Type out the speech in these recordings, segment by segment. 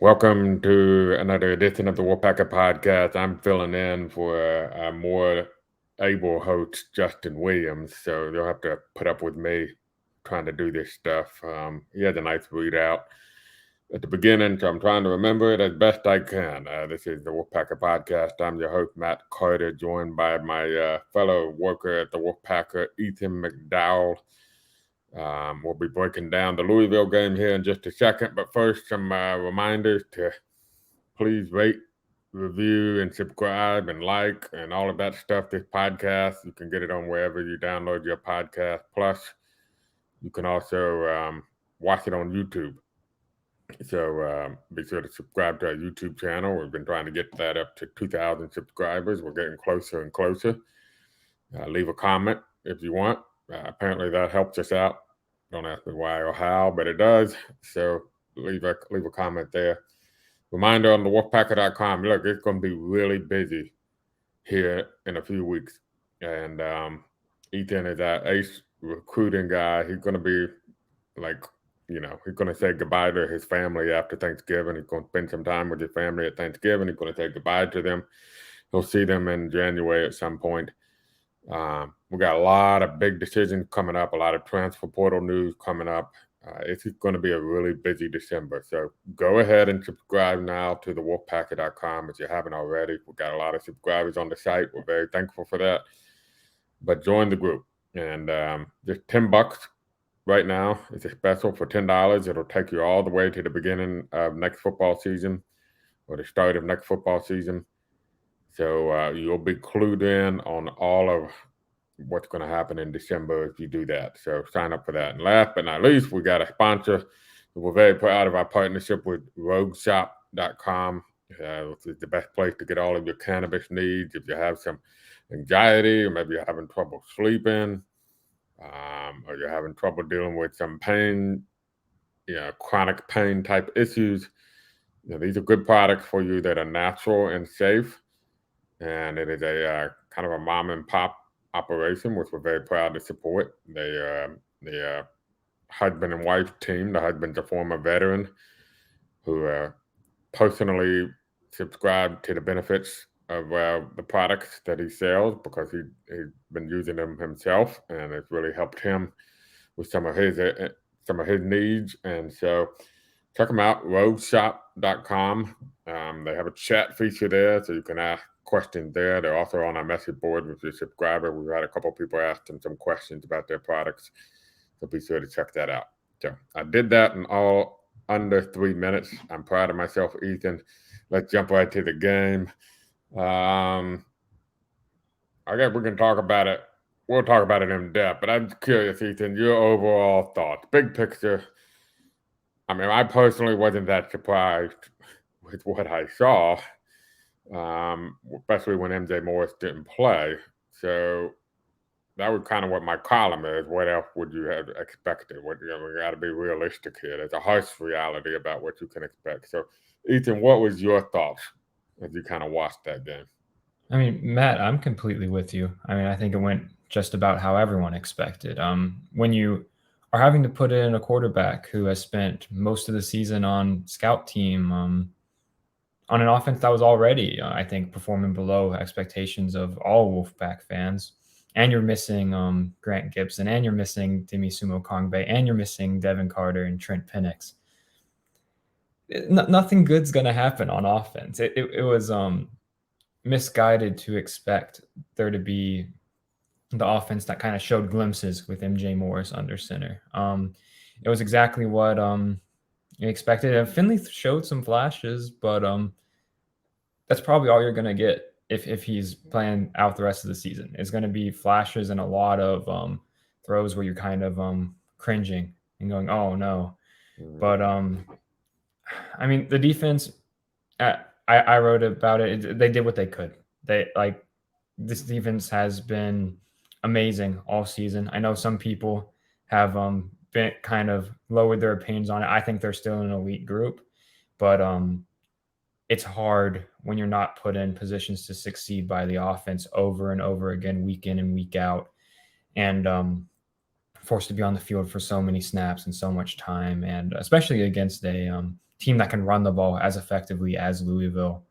Welcome to another edition of the Wolfpacker podcast. I'm filling in for a more able host, Justin Williams. So you'll have to put up with me trying to do this stuff. He has a nice readout at the beginning, so I'm trying to remember it as best I can. This is the Wolfpacker podcast. I'm your host, Matt Carter, joined by my fellow worker at the Wolfpacker, Ethan McDowell. We'll be breaking down the Louisville game here in just a second, but first, some reminders to please rate, review, and subscribe and like and all of that stuff. This podcast, you can get it on wherever you download your podcast. Plus, you can also watch it on YouTube. So be sure to subscribe to our YouTube channel. We've been trying to get that up to 2,000 subscribers. We're getting closer and closer. Leave a comment if you want. Apparently that helps us out. Don't ask me why or how, but it does. So leave a comment there. Reminder on the Wolfpacker.com. Look, it's going to be really busy here in a few weeks. And Ethan is our ace recruiting guy. He's going to be he's going to say goodbye to his family after Thanksgiving. He's going to spend some time with his family at Thanksgiving. He's going to say goodbye to them. He'll see them in January at some point. We got a lot of big decisions coming up, a lot of transfer portal news coming up. It's going to be a really busy December. So go ahead and subscribe now to the Wolfpacker.com if you haven't already. We've got a lot of subscribers on the site. We're very thankful for that. But join the group. And just $10 right now. It's a special for $10. It'll take you all the way to the beginning of next football season or the start of next football season. So you'll be clued in on all of what's going to happen in December if you do that. So sign up for that. And last but not least, we got a sponsor. We're very proud of our partnership with rogueshop.com, which is the best place to get all of your cannabis needs. If you have some anxiety, or maybe you're having trouble sleeping, or you're having trouble dealing with some pain, chronic pain type issues, these are good products for you that are natural and safe. And it is a kind of a mom and pop operation, which we're very proud to support. The husband and wife team. The husband's a former veteran who personally subscribed to the benefits of the products that he sells because he's been using them himself, and it's really helped him with some of his needs. And so check them out, rogueshop.com. They have a chat feature there, so you can ask questions there. They're also on our message board with your subscriber. We've had a couple of people ask them some questions about their products, so be sure to check that out. So I did that in all under 3 minutes. I'm proud of myself, Ethan. Let's jump right to the game. I guess we can talk about it. We'll talk about it in depth, but I'm curious, Ethan, your overall thoughts, big picture. I mean, I personally wasn't that surprised with what I saw, especially when MJ Morris didn't play. So that was kind of what my column is. What else would you have expected? We got to be realistic here. There's a harsh reality about what you can expect. So, Ethan, what was your thoughts as you kind of watched that game? I mean, Matt, I'm completely with you. I mean, I think it went just about how everyone expected. When you are having to put in a quarterback who has spent most of the season on scout team, on an offense that was already, I think, performing below expectations of all Wolfpack fans, and you're missing Grant Gibson, and you're missing Demi Sumo Kongbe, and you're missing Devin Carter and Trent Penix. Nothing good's going to happen on offense. It was misguided to expect there to be the offense that kind of showed glimpses with MJ Morris under center. It was exactly what you expected. And Finley showed some flashes, but that's probably all you're going to get if he's playing out the rest of the season. It's going to be flashes and a lot of throws where you're kind of cringing and going, oh no. But I mean, the defense, I wrote about it. They did what they could. This defense has been amazing all season. I know some people have been kind of lowered their opinions on it. I think they're still an elite group, but it's hard when you're not put in positions to succeed by the offense over and over again, week in and week out, and forced to be on the field for so many snaps and so much time, and especially against a team that can run the ball as effectively as Louisville.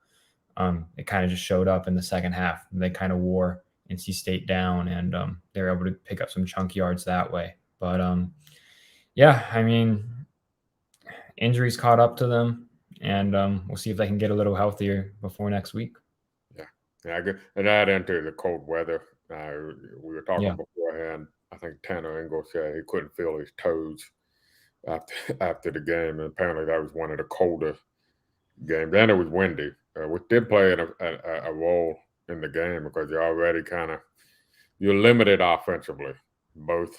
It kind of just showed up in the second half. They kind of wore NC State down, and they were able to pick up some chunk yards that way. But yeah, I mean, injuries caught up to them, and we'll see if they can get a little healthier before next week. Yeah, I get and add into the cold weather. We were talking Yeah, beforehand. I think Tanner Ingle said he couldn't feel his toes after after the game, and apparently that was one of the colder games. And it was windy, which did play a role in the game because you're already you're limited offensively, both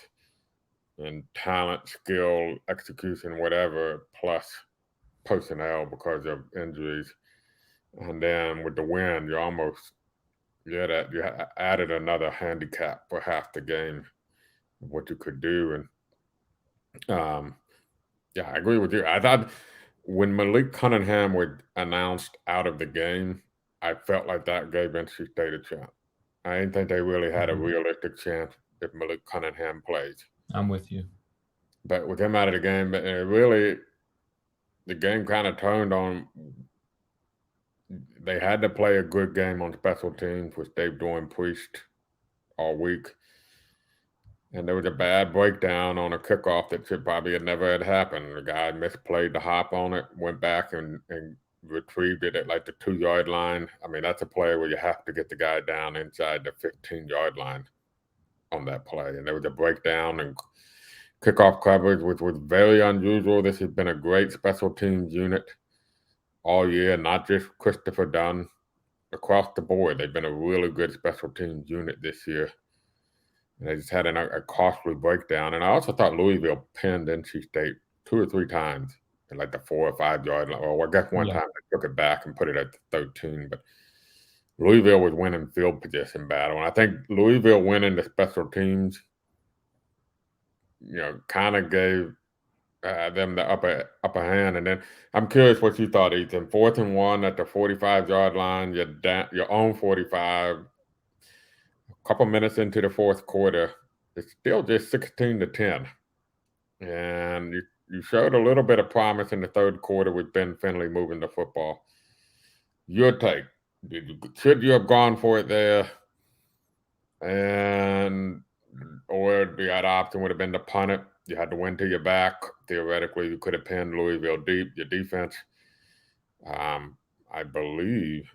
in talent, skill, execution, whatever, plus personnel because of injuries. And then with the wind, you added another handicap for half the game of what you could do. And yeah, I agree with you. I thought when Malik Cunningham was announced out of the game, I felt like that gave NC State a chance. I didn't think they really had a realistic chance if Malik Cunningham plays. I'm with you. But with him out of the game, really, the game kind of turned on. They had to play a good game on special teams, which they've doing preached all week. And there was a bad breakdown on a kickoff that should probably have never had happened. The guy misplayed the hop on it, went back and retrieved it at like the 2-yard line. I mean, that's a play where you have to get the guy down inside the 15-yard line on that play. And there was a breakdown and kickoff coverage, which was very unusual. This has been a great special teams unit all year, not just Christopher Dunn. Across the board, they've been a really good special teams unit this year. And they just had a costly breakdown. And I also thought Louisville pinned NC State 2 or 3 times at like the 4 or 5-yard line. Well, I guess one time they took it back and put it at the 13. But Louisville was winning field position battle. And I think Louisville winning the special teams, kind of gave them the upper hand. And then I'm curious what you thought, Ethan. 4th and 1 at the 45-yard line, your own 45. A couple minutes into the fourth quarter, it's still just 16-10. And you showed a little bit of promise in the third quarter with Ben Finley moving the football. Your take. Should you have gone for it there? Or the other option would have been to punt it. You had to win to your back. Theoretically, you could have pinned Louisville deep. Your defense, I believe,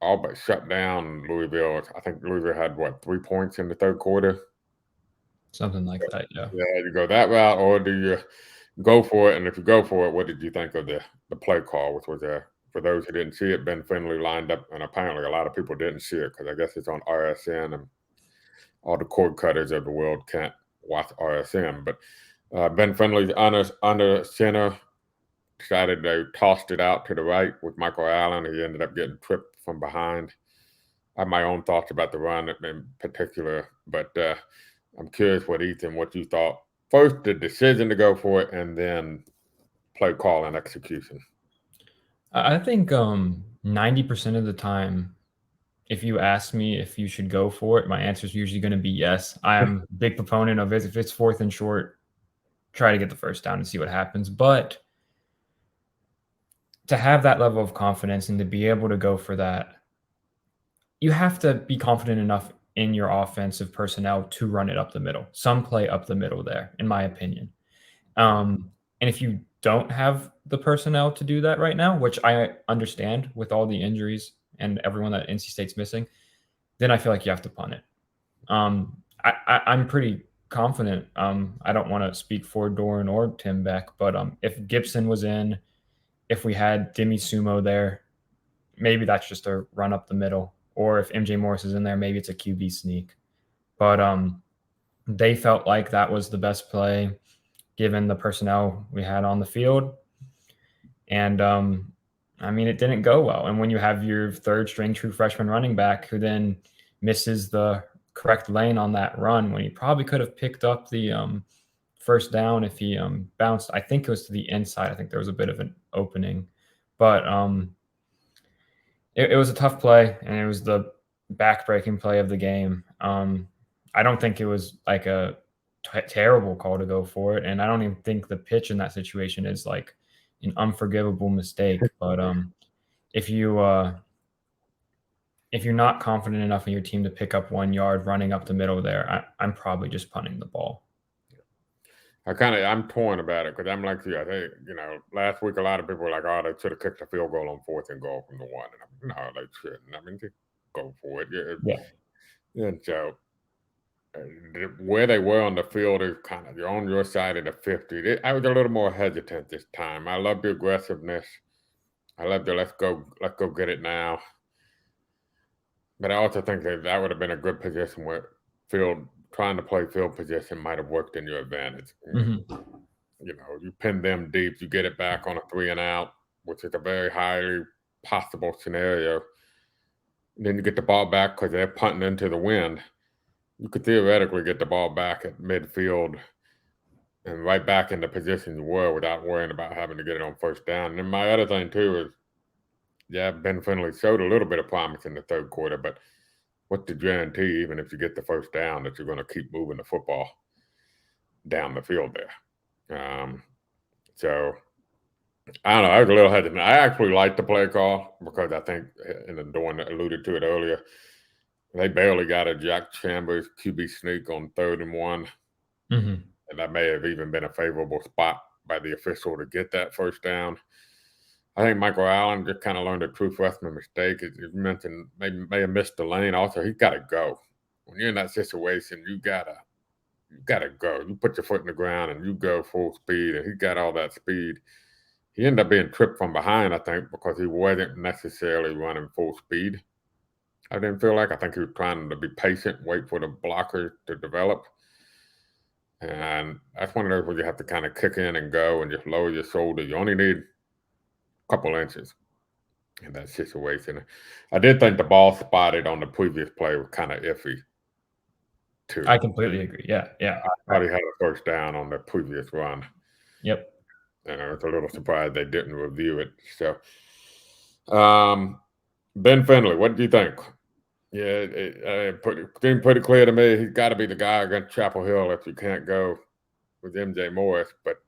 all but shut down Louisville. I think Louisville had, 3 points in the third quarter? Something like that, yeah. Yeah, you go that route, or do you go for it? And if you go for it, what did you think of the play call, which was for those who didn't see it, Ben Finley lined up, and apparently a lot of people didn't see it because I guess it's on RSN, and all the cord cutters of the world can't watch RSN. But Ben Finley's under center, decided they tossed it out to the right with Michael Allen. He ended up getting tripped from behind. I have my own thoughts about the run in particular, but I'm curious what you thought. First, the decision to go for it, and then play call and execution. I think 90% of the time, if you ask me if you should go for it, my answer is usually going to be yes. I'm a big proponent of it. If it's 4th and short, try to get the first down and see what happens. But to have that level of confidence and to be able to go for that, you have to be confident enough in your offensive personnel to run it up the middle. Some play up the middle there, in my opinion. And if you don't have the personnel to do that right now, which I understand with all the injuries and everyone that NC State's missing, then I feel like you have to punt it. I'm pretty confident. I don't want to speak for Doran or Tim Beck, but if Gibson was in, if we had Demi Sumo there, maybe that's just a run up the middle. Or if MJ Morris is in there, maybe it's a QB sneak. But they felt like that was the best play given the personnel we had on the field. And I mean, it didn't go well. And when you have your third string true freshman running back who then misses the correct lane on that run when he probably could have picked up the first down if he bounced, I think it was to the inside. I think there was a bit of an opening. But it was a tough play, and it was the back-breaking play of the game. I don't think it was like a terrible call to go for it, and I don't even think the pitch in that situation is like an unforgivable mistake. But if you if you're not confident enough in your team to pick up 1 yard running up the middle there, I'm probably just punting the ball. I'm torn about it because I'm like you. I think last week a lot of people were like, "Oh, they should have kicked a field goal on 4th and goal from the 1." And no, they shouldn't. I mean, just go for it. Yeah. And so where they were on the field is kind of you're on your side of the 50. I was a little more hesitant this time. I love the aggressiveness. I love the let's go get it now. But I also think that would have been a good position where trying to play field position might have worked in your advantage. You pin them deep, you get it back on a 3 and out, which is a very highly possible scenario. Then you get the ball back because they're punting into the wind. You could theoretically get the ball back at midfield and right back in the position you were without worrying about having to get it on 1st down. And then my other thing too is, Ben Finley showed a little bit of promise in the 3rd quarter, but what's the guarantee, even if you get the 1st down, that you're going to keep moving the football down the field there? So I don't know. I was a little hesitant. I actually liked the play call because I think, and Dorn alluded to it earlier, they barely got a Jack Chambers QB sneak on 3rd and 1. And that may have even been a favorable spot by the official to get that 1st down. I think Michael Allen just kind of learned a true freshman mistake. As you mentioned, may have missed the lane. Also, he's got to go. When you're in that situation, you gotta go. You put your foot in the ground and you go full speed, and he got all that speed. He ended up being tripped from behind, I think, because he wasn't necessarily running full speed. I didn't feel like. I think he was trying to be patient, wait for the blocker to develop. And that's one of those where you have to kind of kick in and go and just lower your shoulder. You only need a couple inches in that situation. I did think the ball spotted on the previous play was kind of iffy, too. I completely agree. Yeah. I thought he had a 1st down on the previous run. Yep. And I was a little surprised they didn't review it. So, Ben Finley, what do you think? Yeah, it seemed pretty clear to me he's got to be the guy against Chapel Hill if you can't go with MJ Morris. But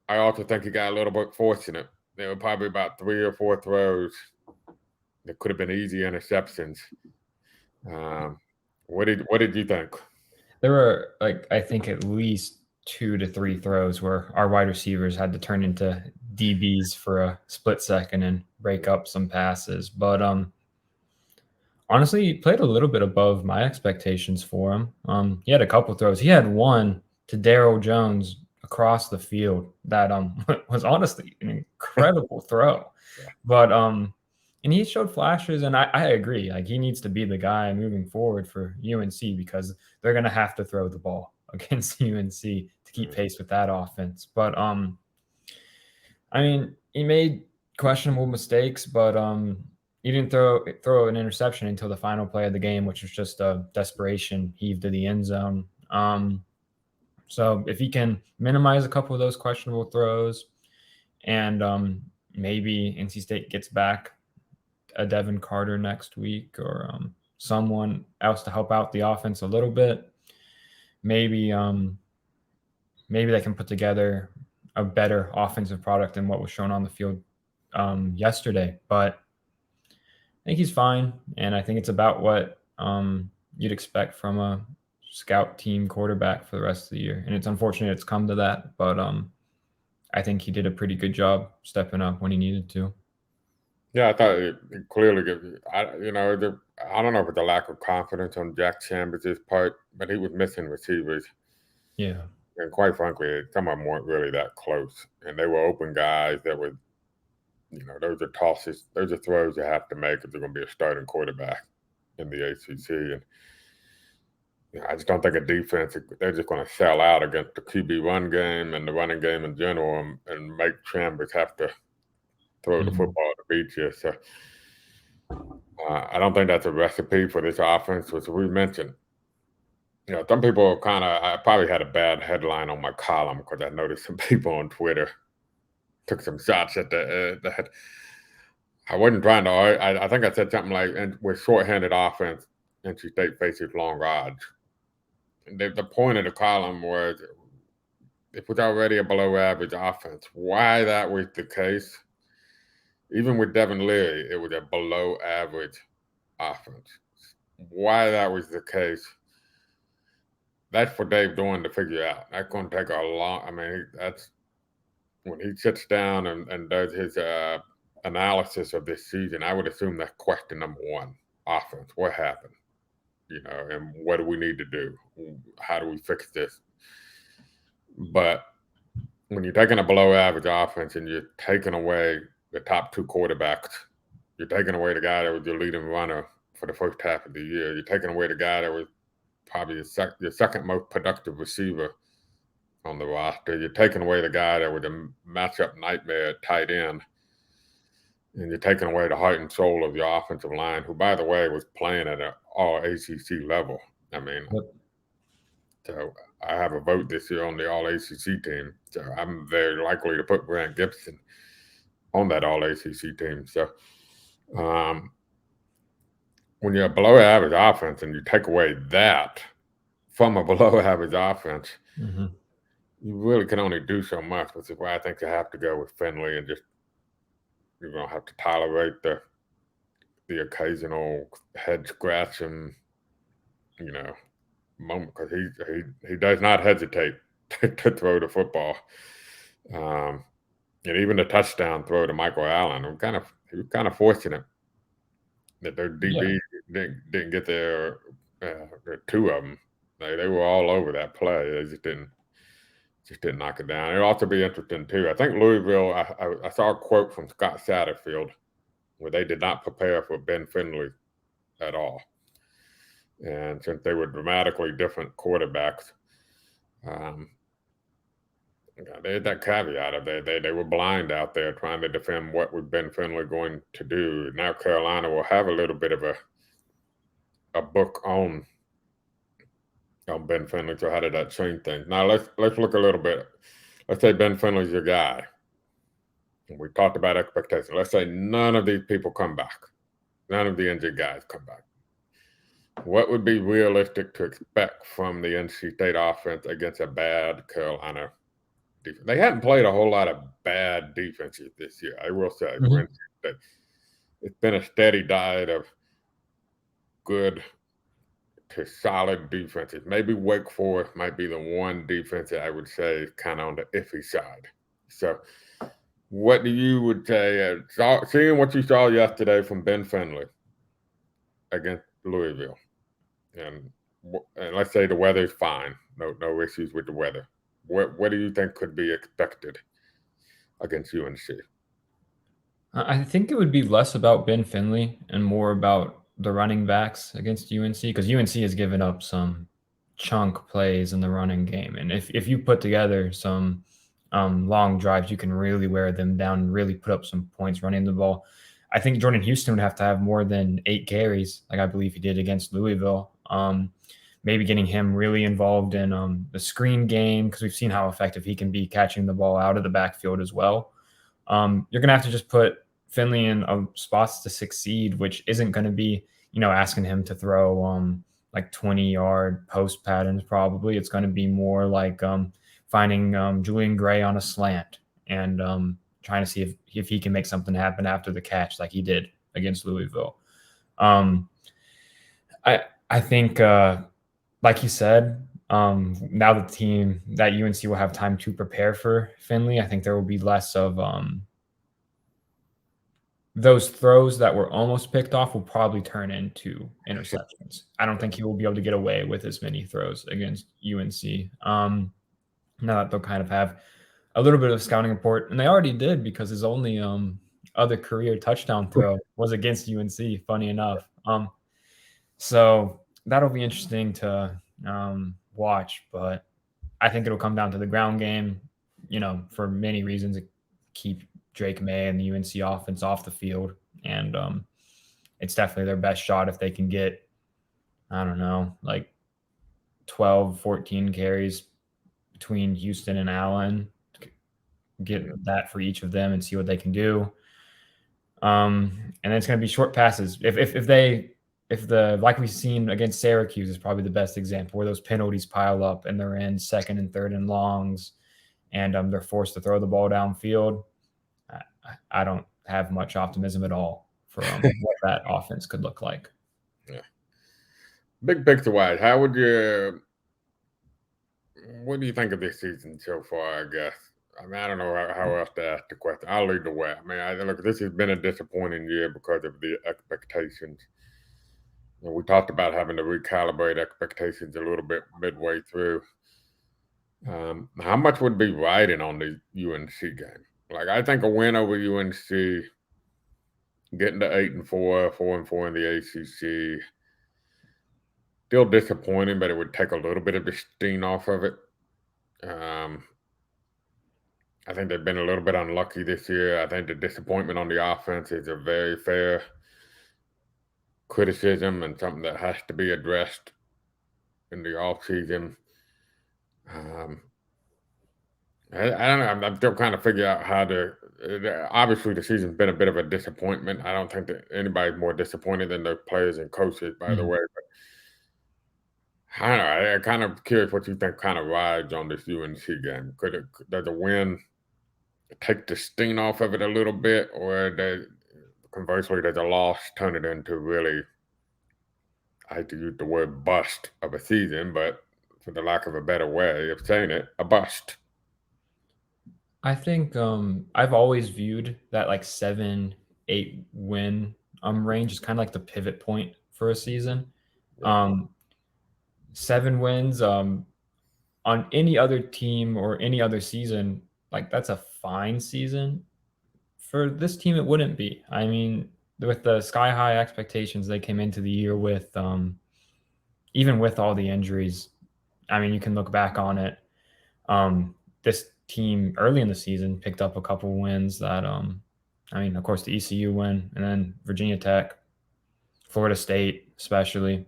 I also think he got a little bit fortunate. There were probably about 3 or 4 throws that could have been easy interceptions. What did you think? There were I think at least 2 to 3 throws where our wide receivers had to turn into DBs for a split second and break up some passes. But honestly, he played a little bit above my expectations for him. He had a couple throws. He had one to Daryl Jones across the field that was honestly an incredible throw. But and he showed flashes, and I agree. Like, he needs to be the guy moving forward for UNC because they're gonna have to throw the ball against UNC to keep pace with that offense. But I mean, he made questionable mistakes, but he didn't throw an interception until the final play of the game, which was just a desperation heave to the end zone. So if he can minimize a couple of those questionable throws, and maybe NC State gets back a Devin Carter next week, or someone else to help out the offense a little bit, maybe they can put together a better offensive product than what was shown on the field yesterday. But I think he's fine, and I think it's about what you'd expect from a scout team quarterback for the rest of the year. And it's unfortunate it's come to that, but I think he did a pretty good job stepping up when he needed to. Yeah, I thought it clearly gave. I don't know if it's a lack of confidence on Jack Chambers' part, but he was missing receivers. Yeah. And quite frankly, some of them weren't really that close. And they were open guys that were, those are tosses, those are throws you have to make if they're going to be a starting quarterback in the ACC. And I just don't think a defense, they're just going to sell out against the QB run game and the running game in general and make Chambers have to throw the football to beat you. So I don't think that's a recipe for this offense, which we mentioned. Some people I probably had a bad headline on my column because I noticed some people on Twitter took some shots at that. I wasn't trying to. I think I said something like, "And with shorthanded offense, NC State faces long odds." And the point of the column was it was already a below average offense. Why that was the case, even with Devin Leary, it was a below average offense. Why that was the case, that's for Dave Dorn to figure out. That's going to take a long. I mean, that's when he sits down and does his analysis of this season. I would assume that's question number one: offense. What happened? And what do we need to do? How do we fix this? But when you're taking a below average offense and you're taking away the top two quarterbacks, you're taking away the guy that was your leading runner for the first half of the year. You're taking away the guy that was probably your second most productive receiver on the roster. You're taking away the guy that was a matchup nightmare at tight end. And you're taking away the heart and soul of your offensive line, who, by the way, was playing at an all ACC level. I mean, so I have a vote this year on the all ACC team. So I'm very likely to put Grant Gibson on that all ACC team. So when you're a below average offense and you take away that from a below average offense, you really can only do so much, which is why I think you have to go with Finley and just, you're going to have to tolerate the occasional head scratching, moment, because he does not hesitate to throw the football. And even the touchdown throw to Michael Allen, he was kind of fortunate that their DB didn't get there. Two of them, they were all over that play. They just didn't knock it down. It'll also be interesting too. I think Louisville. I saw a quote from Scott Satterfield where they did not prepare for Ben Finley at all, and since they were dramatically different quarterbacks, they had that caveat of they were blind out there trying to defend what was Ben Finley going to do. Now Carolina will have a little bit of a book on Ben Finley. So how did that change things? Now let's look a little bit. Let's say Ben Finley's your guy. And we talked about expectations. Let's say none of these people come back. None of the injured guys come back. What would be realistic to expect from the NC State offense against a bad Carolina defense? They hadn't played a whole lot of bad defenses this year, I will say. For NC State, it's been a steady diet of good to solid defenses. Maybe Wake Forest might be the one defense that I would say is kind of on the iffy side. So what do you would say, seeing what you saw yesterday from Ben Finley against Louisville, and let's say the weather's fine, no issues with the weather. What do you think could be expected against UNC? I think it would be less about Ben Finley and more about the running backs against UNC, because UNC has given up some chunk plays in the running game. And if you put together some long drives, you can really wear them down and really put up some points running the ball. I think Jordan Houston would have to have more than 8 carries, like I believe he did against Louisville. Maybe getting him really involved in the screen game, because we've seen how effective he can be catching the ball out of the backfield as well. You're going to have to just put Finley in spots to succeed, which isn't going to be, asking him to throw like 20-yard post patterns. Probably it's going to be more like finding Julian Gray on a slant and trying to see if he can make something happen after the catch, like he did against Louisville. I think, like you said, now that UNC will have time to prepare for Finley, I think there will be less of those throws that were almost picked off will probably turn into interceptions. I don't think he will be able to get away with as many throws against UNC. Now that they'll kind of have a little bit of scouting report, and they already did, because his only other career touchdown throw was against UNC, funny enough. So that'll be interesting to watch, but I think it'll come down to the ground game, for many reasons, to keep Drake May and the UNC offense off the field. And it's definitely their best shot if they can get, I don't know, like 12, 14 carries between Houston and Allen, get that for each of them and see what they can do. And then it's going to be short passes. If like we've seen against Syracuse is probably the best example, where those penalties pile up and they're in 2nd and 3rd and longs, and they're forced to throw the ball downfield, I don't have much optimism at all for what that offense could look like. Yeah. Big picture wise, what do you think of this season so far, I guess? I mean, I don't know how else to ask the question. I'll lead the way. I mean, look, this has been a disappointing year because of the expectations. We talked about having to recalibrate expectations a little bit midway through. How much would be riding on the UNC game? Like, I think a win over UNC, getting to 8-4, 4-4 in the ACC, still disappointing, but it would take a little bit of the sting off of it. I think they've been a little bit unlucky this year. I think the disappointment on the offense is a very fair criticism and something that has to be addressed in the offseason. I don't know. I'm still trying to figure out how to. Obviously, the season's been a bit of a disappointment. I don't think that anybody's more disappointed than the players and coaches, by the way. But I don't know. I'm kind of curious what you think kind of rides on this UNC game. Does a win take the sting off of it a little bit, or conversely, does a loss turn it into really, I hate to use the word bust of a season, but for the lack of a better way of saying it, a bust? I think I've always viewed that like 7-8 win range is kind of like the pivot point for a season. Yeah. 7 wins on any other team or any other season, like that's a fine season. For this team, it wouldn't be. I mean, with the sky high expectations they came into the year with, even with all the injuries, I mean, you can look back on it. This team early in the season picked up a couple wins that, I mean, of course, the ECU win, and then Virginia Tech, Florida State, especially.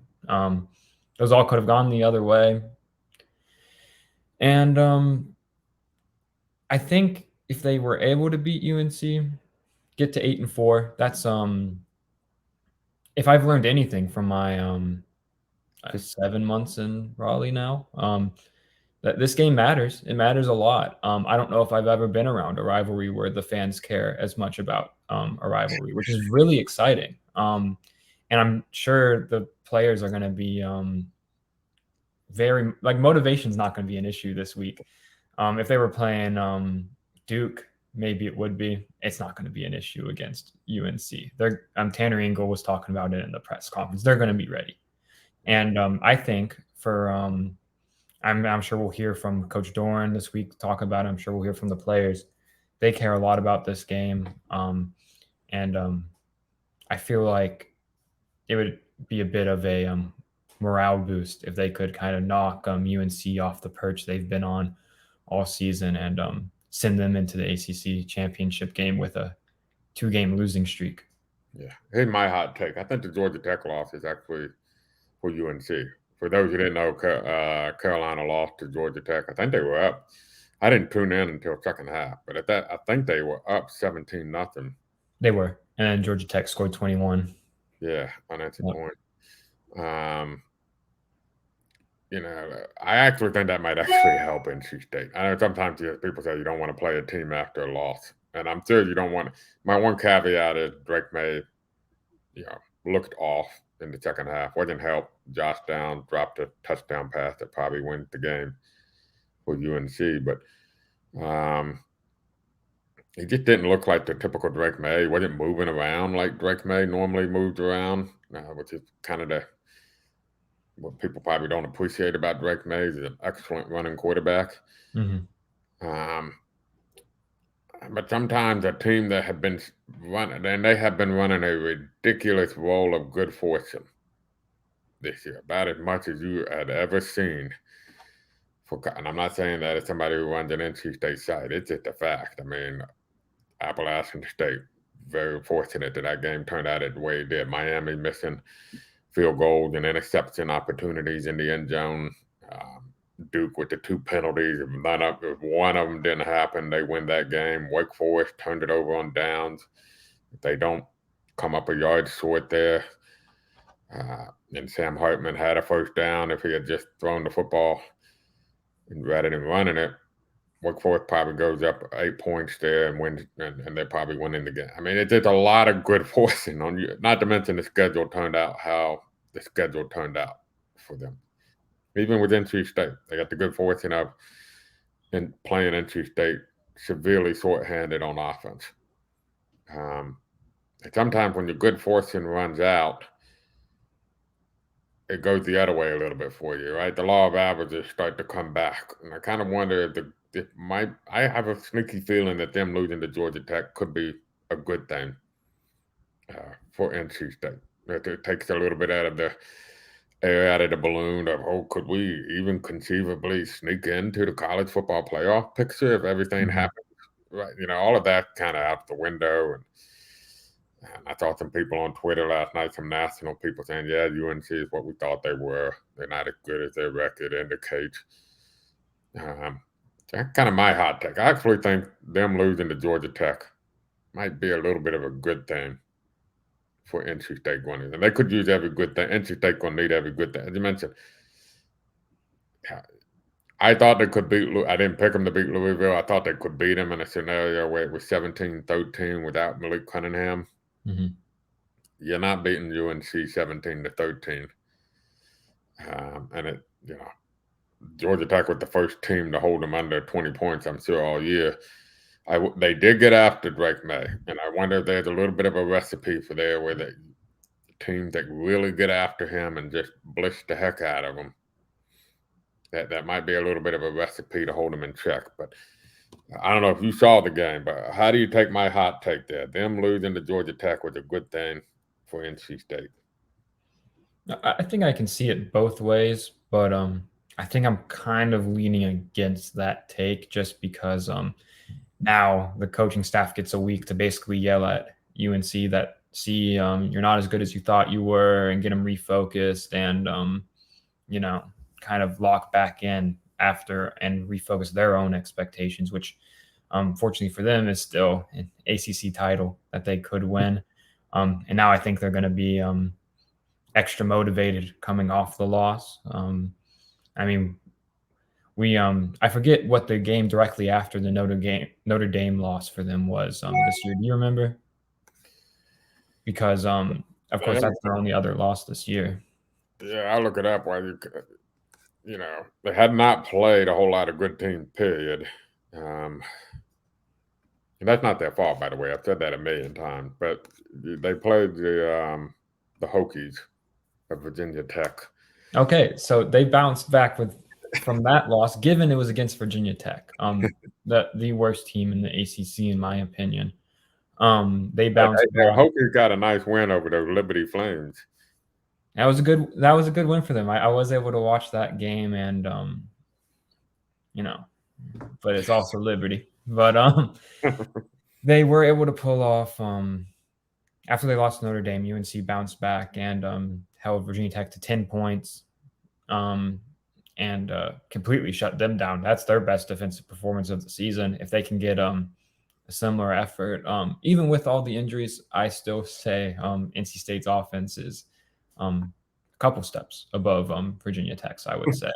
Those all could have gone the other way. And I think if they were able to beat UNC, get to 8-4, that's if I've learned anything from my 7 months in Raleigh now, that this game matters. It matters a lot. I don't know if I've ever been around a rivalry where the fans care as much about a rivalry, which is really exciting. And I'm sure the players are going to be very, like, motivation's not going to be an issue this week. If they were playing Duke, maybe it would be. It's not going to be an issue against UNC. Tanner Engel was talking about it in the press conference. They're going to be ready. And I think for I'm sure we'll hear from Coach Doran this week, talk about it. I'm sure we'll hear from the players. They care a lot about this game. And I feel like it would be a bit of a morale boost if they could kind of knock UNC off the perch they've been on all season and send them into the ACC championship game with a 2-game losing streak. Yeah. Here's my hot take. I think the Georgia Tech loss is actually for UNC. For those who didn't know, Carolina lost to Georgia Tech. I think they were up. I didn't tune in until second half, but at that, I think they were up 17-0. They were, and then Georgia Tech scored 21. Yeah, unanswered point. I actually think that might actually help NC State. I know sometimes people say you don't want to play a team after a loss, and I'm sure you don't want to. My one caveat is Drake May, looked off in the second half. Wasn't helped. Josh Downs dropped a touchdown pass that probably wins the game for UNC, but he just didn't look like the typical Drake May. He wasn't moving around like Drake May normally moves around, which is kind of what people probably don't appreciate about Drake May. He's an excellent running quarterback. Mm-hmm. But sometimes a team that have been running, and they have been running a ridiculous roll of good fortune this year, about as much as you had ever seen. And I'm not saying that as somebody who runs an NC State side. It's just a fact. I mean, Appalachian State, very fortunate that game turned out the way it did. Miami missing field goals and interception opportunities in the end zone. Duke with the 2 penalties. If one of them didn't happen, they win that game. Wake Forest turned it over on downs. If they don't come up a yard short there, and Sam Hartman had a first down if he had just thrown the football rather than running it. Wake Forest probably goes up 8 points there and wins, and they're probably winning the game. I mean, it's just a lot of good forcing on you. Not to mention the schedule turned out how the schedule turned out for them. Even with NC State, they got the good fortune of in playing NC State severely shorthanded on offense. Sometimes when your good fortune runs out, it goes the other way a little bit for you, right? The law of averages start to come back, and I kind of wonder if I have a sneaky feeling that them losing to Georgia Tech could be a good thing for NC State. It takes a little bit out of the air out of the balloon of, oh, could we even conceivably sneak into the college football playoff picture if everything happens? Right, all of that kind of out the window. And I saw some people on Twitter last night, some national people saying, yeah, UNC is what we thought they were. They're not as good as their record indicates. That's kind of my hot take. I actually think them losing to Georgia Tech might be a little bit of a good thing for NC State winning. And they could use every good thing. NC State going to need every good thing. As you mentioned, I thought they could beat – I didn't pick them to beat Louisville. I thought they could beat them in a scenario where it was 17-13 without Malik Cunningham. Mm-hmm. You're not beating UNC 17-13. And Georgia Tech was the first team to hold them under 20 points, I'm sure, all year. They did get after Drake May, and I wonder if there's a little bit of a recipe for there where the teams that really get after him and just blitz the heck out of him. That might be a little bit of a recipe to hold him in check. But I don't know if you saw the game, but how do you take my hot take there? Them losing to Georgia Tech was a good thing for NC State. I think I can see it both ways, but I think I'm kind of leaning against that take just because now the coaching staff gets a week to basically yell at UNC that, see, you're not as good as you thought you were, and get them refocused and, kind of lock back in after and refocus their own expectations, which fortunately for them is still an ACC title that they could win. And now I think they're going to be extra motivated coming off the loss. I mean, I forget what the game directly after the Notre Dame loss for them was this year. Do you remember? Because of course that's their only other loss this year. Yeah, I'll look it up while they had not played a whole lot of good teams, period. And that's not their fault, by the way. I've said that a million times. But they played the Hokies of Virginia Tech. Okay, so they bounced back from that loss, given it was against Virginia Tech, the worst team in the ACC, in my opinion. They bounced back. Hokies got a nice win over the Liberty Flames. That was a good win for them. I was able to watch that game, and but it's also Liberty. But they were able to pull off after they lost to Notre Dame. UNC bounced back and held Virginia Tech to 10 points, and completely shut them down. That's their best defensive performance of the season. If they can get a similar effort, even with all the injuries, I still say NC State's offense is a couple steps above Virginia Tech's, I would say.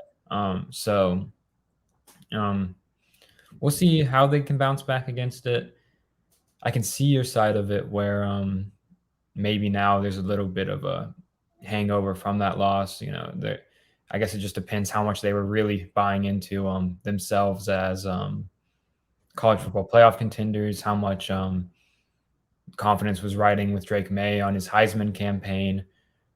We'll see how they can bounce back against it. I can see your side of it where maybe now there's a little bit of a hangover from that loss. I guess it just depends how much they were really buying into themselves as college football playoff contenders, how much confidence was riding with Drake May on his Heisman campaign,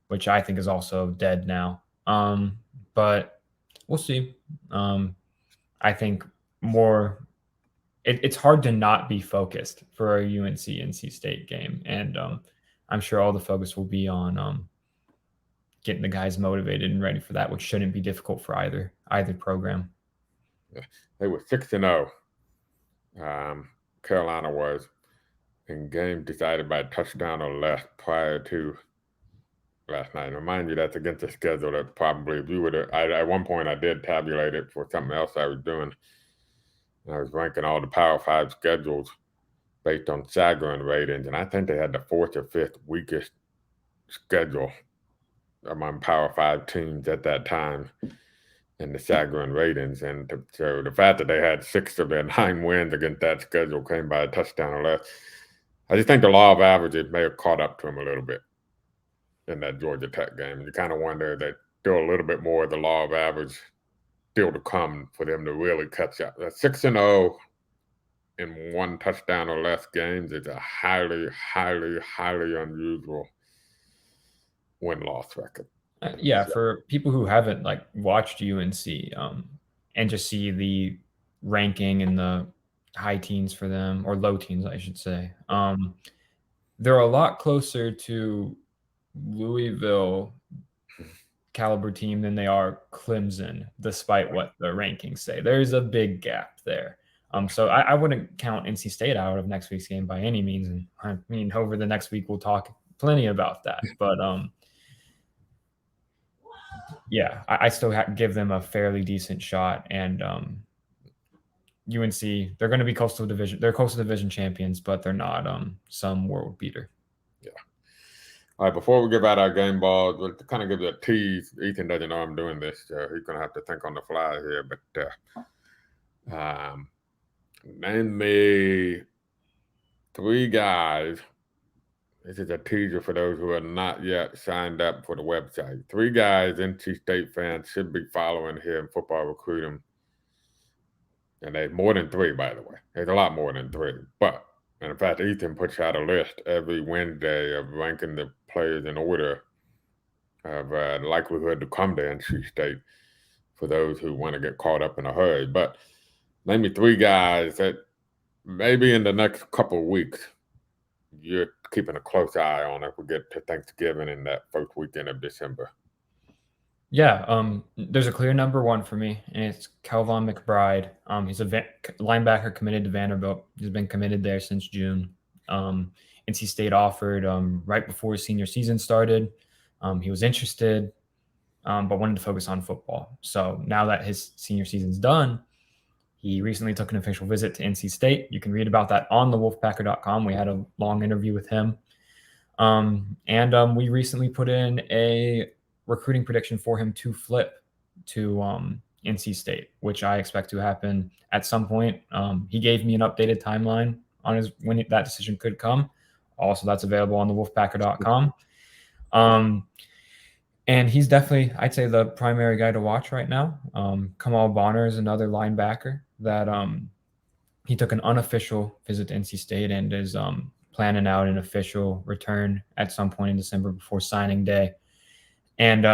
which I think is also dead now. But we'll see. I think it's hard to not be focused for a UNC-NC State game. And I'm sure all the focus will be on getting the guys motivated and ready for that, which shouldn't be difficult for either program. They were 6-0. Carolina was, in game decided by a touchdown or less prior to last night. Remind you, that's against the schedule that probably, if you would have, at one point I did tabulate it for something else I was doing. I was ranking all the Power 5 schedules based on Sagarin ratings, and I think they had the 4th or 5th weakest schedule among Power 5 teams at that time. in the Sagarin ratings. And so the fact that they had 6 of their 9 wins against that schedule came by a touchdown or less. I just think the law of averages may have caught up to them a little bit in that Georgia Tech game. You kind of wonder that still a little bit more of the law of average still to come for them to really catch up. That 6-0 in 1 touchdown or less games is a highly, highly, highly unusual win-loss record. Yeah, for people who haven't like watched UNC and just see the ranking in the high teens for them, or low teens, I should say. They're a lot closer to Louisville caliber team than they are Clemson, despite what the rankings say. There's a big gap there. So I wouldn't count NC State out of next week's game by any means. And I mean, over the next week, we'll talk plenty about that. But yeah, I still give them a fairly decent shot. And UNC, they're going to be coastal division. They're coastal division champions, but they're not some world beater. Yeah. All right, before we give out our game balls, we'll kind of give you a tease. Ethan doesn't know I'm doing this. He's going to have to think on the fly here. But name me 3 guys. This is a teaser for those who are not yet signed up for the website. 3 guys NC State fans should be following here in Football Recruiting. And there's more than 3, by the way. There's a lot more than 3. But, and in fact, Ethan puts out a list every Wednesday of ranking the players in order of likelihood to come to NC State for those who want to get caught up in a hurry. But name me 3 guys that maybe in the next couple of weeks you're keeping a close eye on if we get to Thanksgiving in that first weekend of December. Yeah, there's a clear number 1 for me, and it's Kelvon McBride. He's a linebacker committed to Vanderbilt. He's been committed there since June. NC State offered right before his senior season started. He was interested, but wanted to focus on football. So now that his senior season's done, he recently took an official visit to NC State. You can read about that on the Wolfpacker.com. We had a long interview with him. And we recently put in a recruiting prediction for him to flip to NC State, which I expect to happen at some point. He gave me an updated timeline on when that decision could come. Also, that's available on the Wolfpacker.com. And he's definitely, I'd say, the primary guy to watch right now. Kamal Bonner is another linebacker that he took an unofficial visit to NC State and is planning out an official return at some point in December before signing day. And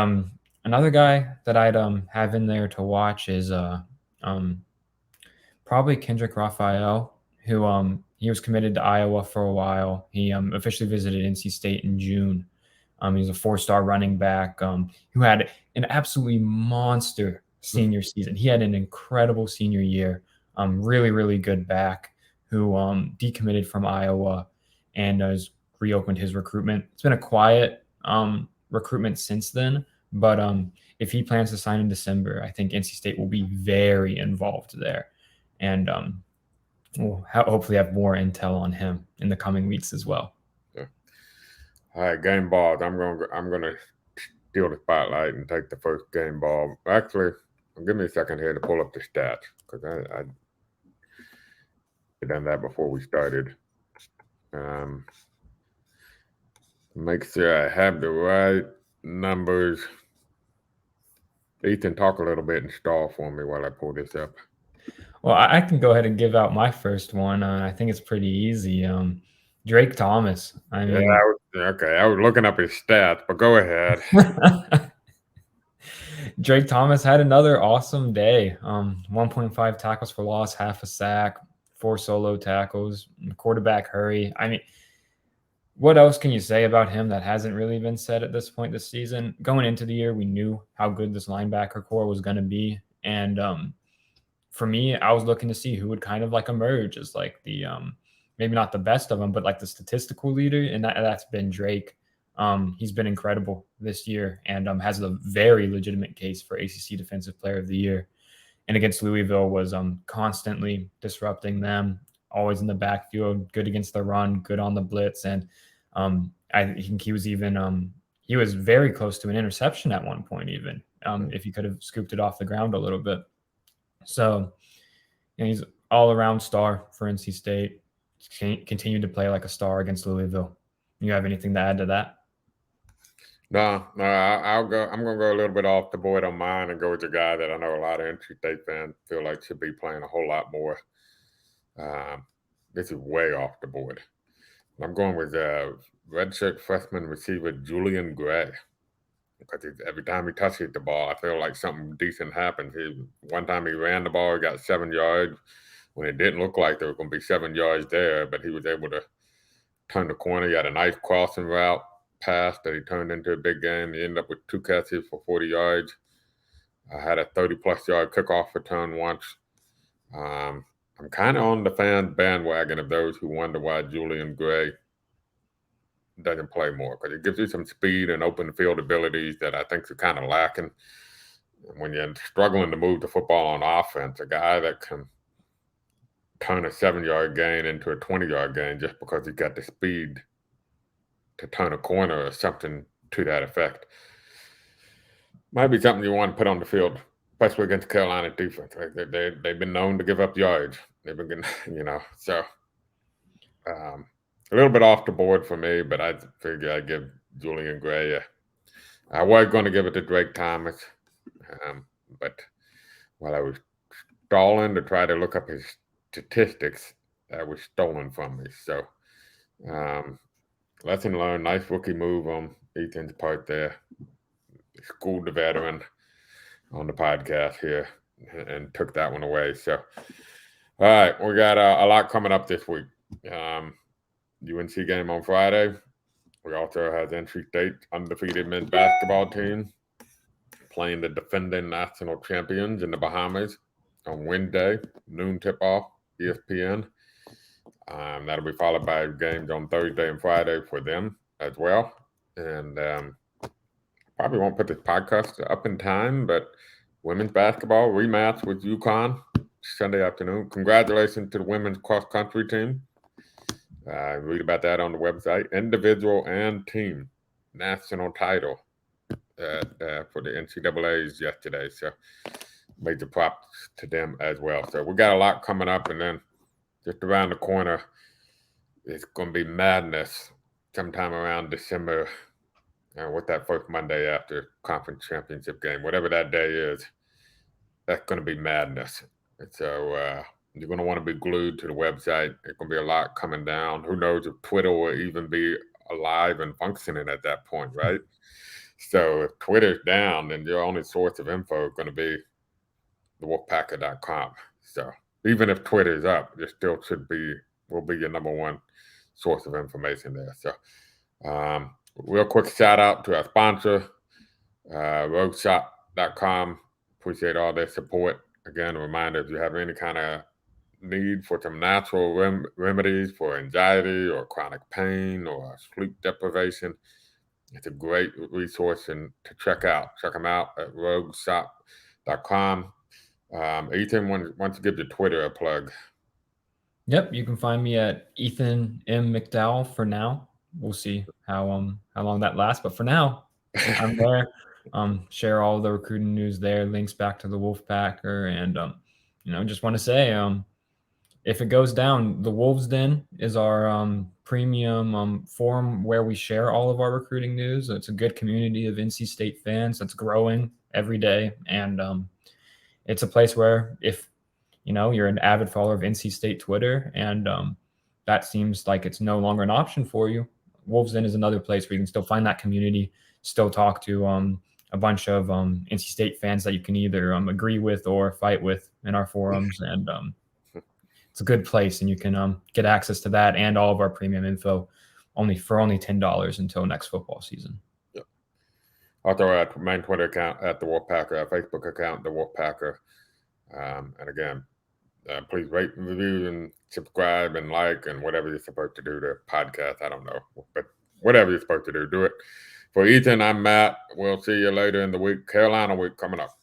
another guy that I'd have in there to watch is probably Kendrick Raphael, who he was committed to Iowa for a while. He officially visited NC State in June. He's a 4-star running back who had an absolutely monster senior season. He had an incredible senior year. Really, really good back who decommitted from Iowa and has reopened his recruitment. It's been a quiet recruitment since then, but if he plans to sign in December, I think NC State will be very involved there. And we'll hopefully have more intel on him in the coming weeks as well. Yeah. All right, game balls. I'm gonna steal the spotlight and take the first game ball. Actually, give me a second here to pull up the stats because I done that before we started. Make sure I have the right numbers. Ethan, talk a little bit and stall for me while I pull this up. Well, I can go ahead and give out my first one. I think it's pretty easy. Drake Thomas. I mean, I was looking up his stats, but go ahead. Drake Thomas had another awesome day. 1.5 tackles for loss, half a sack, 4 solo tackles, quarterback hurry. I mean, what else can you say about him that hasn't really been said at this point this season? Going into the year, we knew how good this linebacker core was going to be. And for me, I was looking to see who would kind of like emerge as like the maybe not the best of them, but like the statistical leader. And that's been Drake. He's been incredible this year and has a very legitimate case for ACC Defensive Player of the Year. And against Louisville was constantly disrupting them, always in the backfield, good against the run, good on the blitz. And I think he was even he was very close to an interception at one point even. if he could have scooped it off the ground a little bit. So, he's all-around star for NC State. Continued to play like a star against Louisville. You have anything to add to that? No, I'll go. I'm going to go a little bit off the board on mine and go with a guy that I know a lot of NC State fans feel like should be playing a whole lot more. This is way off the board. I'm going with redshirt freshman receiver Julian Gray. Because every time he touches the ball, I feel like something decent happens. One time he ran the ball, he got 7 yards when it didn't look like there was going to be 7 yards there, but he was able to turn the corner. He had a nice crossing route pass that he turned into a big game. He ended up with 2 catches for 40 yards. I had a 30-plus yard kickoff return once. I'm kind of on the fan bandwagon of those who wonder why Julian Gray doesn't play more, because it gives you some speed and open field abilities that I think are kind of lacking. When you're struggling to move the football on offense, a guy that can turn a 7-yard gain into a 20-yard gain just because he's got the speed to turn a corner or something to that effect might be something you want to put on the field, especially against Carolina defense. Like they've been known to give up yards. They've been getting, so a little bit off the board for me, but I figure I'd give Julian Gray I was going to give it to Drake Thomas, but while I was stalling to try to look up his statistics, that was stolen from me. So lesson learned, nice rookie move on Ethan's part there. Schooled the veteran on the podcast here and took that one away. So, all right, we got a lot coming up this week. UNC game on Friday. We also have NC State undefeated men's basketball team playing the defending national champions in the Bahamas on Wednesday, noon tip-off, ESPN. That'll be followed by games on Thursday and Friday for them as well. And probably won't put this podcast up in time, but women's basketball rematch with UConn Sunday afternoon. Congratulations to the women's cross-country team. Read about that on the website. Individual and team national title for the NCAAs yesterday. So major props to them as well. So we got a lot coming up, and then just around the corner, it's going to be madness sometime around December. With that first Monday after conference championship game, whatever that day is, that's going to be madness. And so you're going to want to be glued to the website. There's going to be a lot coming down. Who knows if Twitter will even be alive and functioning at that point, right? So if Twitter's down, then your only source of info is going to be the Wolfpacker.com. So even if Twitter's up, it still will be your number one source of information there. So real quick shout out to our sponsor, roadshop.com. Appreciate all their support. Again, a reminder, if you have any kind of need for some natural remedies for anxiety or chronic pain or sleep deprivation, it's a great resource to check out. Check them out at roadshop.com. Ethan, why don't you give your Twitter a plug? Yep, you can find me at Ethan M. McDowell for now. We'll see how long that lasts, but for now, I'm there. Share all the recruiting news there, links back to the Wolfpacker, and just want to say, if it goes down, the Wolves Den is our premium forum where we share all of our recruiting news. It's a good community of NC State fans that's growing every day, and it's a place where if you're an avid follower of NC State Twitter and that seems like it's no longer an option for you, Wolves Den is another place where you can still find that community, still talk to a bunch of NC State fans that you can either agree with or fight with in our forums. And it's a good place, and you can get access to that and all of our premium info for only $10 until next football season. Yep. Also, our main Twitter account at the Wolfpacker, our Facebook account, the Wolfpacker. And again, please rate and review and subscribe and like and whatever you're supposed to do to podcast. I don't know, but whatever you're supposed to do, do it. For Ethan, I'm Matt. We'll see you later in the week. Carolina week coming up.